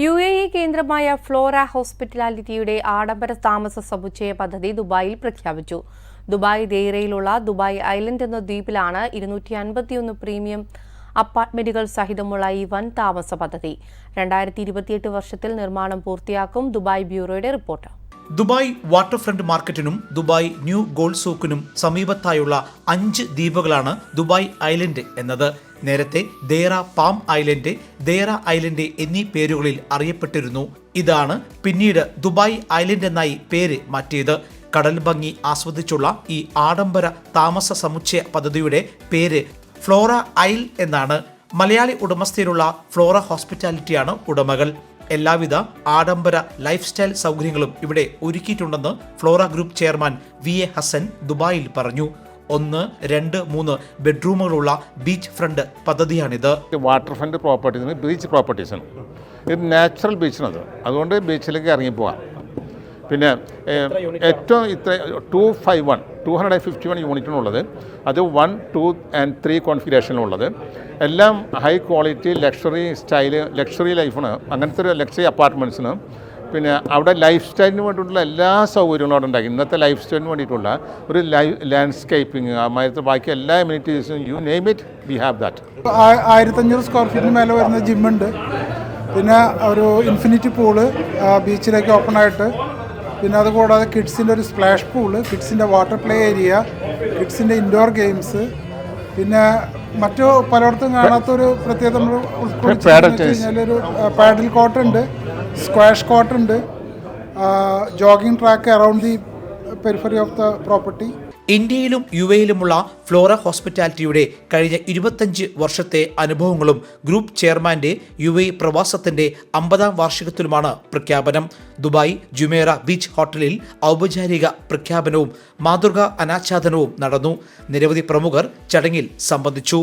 UAE കേന്ദ്രമായ Flora ഹോസ്പിറ്റാലിറ്റിയുടെ ആഡംബര താമസ സമുച്ചയ പദ്ധതി ദുബായിൽ പ്രഖ്യാപിച്ചു. ദുബായ് ദേറയിലുള്ള ദുബായ് ഐലൻഡ് എന്ന ദ്വീപിലാണ് 251 പ്രീമിയം അപ്പാർട്ട്മെന്റുകൾ സഹിതമുള്ള ഈ വൻ താമസ പദ്ധതി. 2028 വർഷത്തിൽ നിർമ്മാണം പൂർത്തിയാക്കും. ദുബായ് ബ്യൂറോയുടെ റിപ്പോർട്ട്. ദുബായ് വാട്ടർ ഫ്രണ്ട് മാർക്കറ്റിനും ദുബായ് ന്യൂ ഗോൾഡ് സൂക്കിനും സമീപത്തായുള്ള 5 ദ്വീപുകളാണ് ദുബായ് ഐലൻഡ് എന്നത്. നേരത്തെ ദേറ പാം ഐലൻഡ് എന്നീ പേരുകളിൽ അറിയപ്പെട്ടിരുന്നു. ഇതാണ് പിന്നീട് ദുബായ് ഐലൻഡ് എന്നായി പേര് മാറ്റിയത്. കടൽ ഭംഗി ആസ്വദിച്ചുള്ള ഈ ആഡംബര താമസ സമുച്ചയ പദ്ധതിയുടെ പേര് ഫ്ലോറ ഐൽ എന്നാണ്. മലയാളി ഉടമസ്ഥയിലുള്ള ഫ്ലോറ ഹോസ്പിറ്റാലിറ്റിയാണ് ഉടമകൾ. എല്ലാവിധ ആഡംബര ലൈഫ് സ്റ്റൈൽ സൗകര്യങ്ങളും ഇവിടെ ഒരുക്കിയിട്ടുണ്ടെന്ന് Flora group chairman VA Hasan ദുബായിൽ പറഞ്ഞു. 1, 2, 3 ബെഡ്റൂമുകളുള്ള ബീച്ച് ഫ്രണ്ട് പദ്ധതിയാണിത്. വാട്ടർ ഫ്രണ്ട് പ്രോപ്പർട്ടീസിന് ബീച്ച് പ്രോപ്പർട്ടീസാണ്. ഇത് നാച്ചുറൽ ബീച്ചിനത്, അതുകൊണ്ട് ബീച്ചിലേക്ക് ഇറങ്ങിപ്പോവാം. പിന്നെ ഏറ്റവും 251 യൂണിറ്റിനുള്ളത്, അത് 1, 2 and 3 കോൺഫിഗറേഷനിലുള്ളത്. എല്ലാം ഹൈ ക്വാളിറ്റി ലക്ഷറി ലൈഫാണ്. അങ്ങനത്തെ ഒരു ലക്ഷറി അപ്പാർട്ട്മെൻറ്റ്സിന് പിന്നെ അവിടെ ലൈഫ് സ്റ്റൈലിന് വേണ്ടിയിട്ടുള്ള എല്ലാ സൗകര്യങ്ങളും അവിടെ ഉണ്ടാക്കി. ഇന്നത്തെ ലൈഫ് സ്റ്റൈലിന് വേണ്ടിയിട്ടുള്ള ഒരു ലാൻഡ്സ്കേപ്പിംഗ്, അമാരത്തെ ബാക്കി എല്ലാ എമ്യൂണിറ്റീസും you name it we have that. 1500 square ഫീറ്റിന് മേലെ വരുന്ന ജിമ്മുണ്ട്. പിന്നെ ഒരു ഇൻഫിനിറ്റി പൂള് ബീച്ചിലേക്ക് ഓപ്പൺ ആയിട്ട്. പിന്നെ അതുകൂടാതെ കിഡ്സിൻ്റെ ഒരു സ്പ്ലാഷ് പൂള്, കിഡ്സിൻ്റെ വാട്ടർ പ്ലേ ഏരിയ, കിഡ്സിൻ്റെ ഇൻഡോർ ഗെയിംസ്, പിന്നെ മറ്റു പലയിടത്തും കാണാത്തൊരു പ്രത്യേകത നമ്മൾ ഉൾക്കൊള്ളിച്ചാൽ ഒരു പാഡിൽ കോർട്ടുണ്ട്, സ്ക്വാഷ് കോർട്ടുണ്ട്, jogging track around the periphery of the property. ഇന്ത്യയിലും UAEയിലുമുള്ള ഫ്ലോറ ഹോസ്പിറ്റാലിറ്റിയുടെ കഴിഞ്ഞ 25 വർഷത്തെ അനുഭവങ്ങളും ഗ്രൂപ്പ് ചെയർമാന്റെ UAE പ്രവാസത്തിന്റെ 50ാം വാർഷികത്തിലുമാണ് പ്രഖ്യാപനം. ദുബായ് ജുമേറ ബീച്ച് ഹോട്ടലിൽ ഔപചാരിക പ്രഖ്യാപനവും മാതൃകാ അനാച്ഛാദനവും നടന്നു. നിരവധി പ്രമുഖർ ചടങ്ങിൽ സംബന്ധിച്ചു.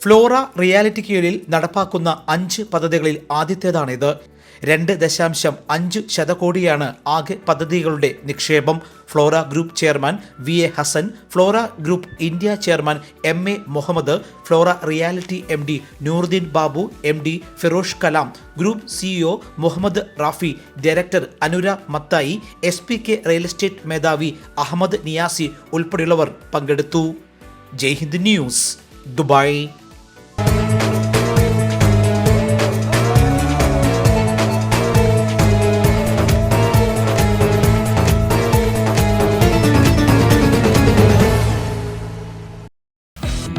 ഫ്ലോറ റിയാലിറ്റി കീഴിൽ നടപ്പാക്കുന്ന 5 പദ്ധതികളിൽ ആദ്യത്തേതാണിത്. 2.5 ശതകോടിയാണ് ആകെ പദ്ധതികളുടെ നിക്ഷേപം. Flora group chairman VA Hasan, Flora group India chairman MA Muhammad, Flora reality MD Nooruddin Babu, MD Firosh Kalam, group CEO Muhammad Rafi, director Anura Mathai, SPK real estate മേധാവി അഹമ്മദ് നിയാസി ഉൾപ്പെടെയുള്ളവർ പങ്കെടുത്തു. Jaihind news, Dubai.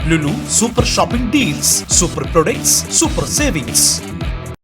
Lulu Super Shopping Deals, Super Products, Super Savings.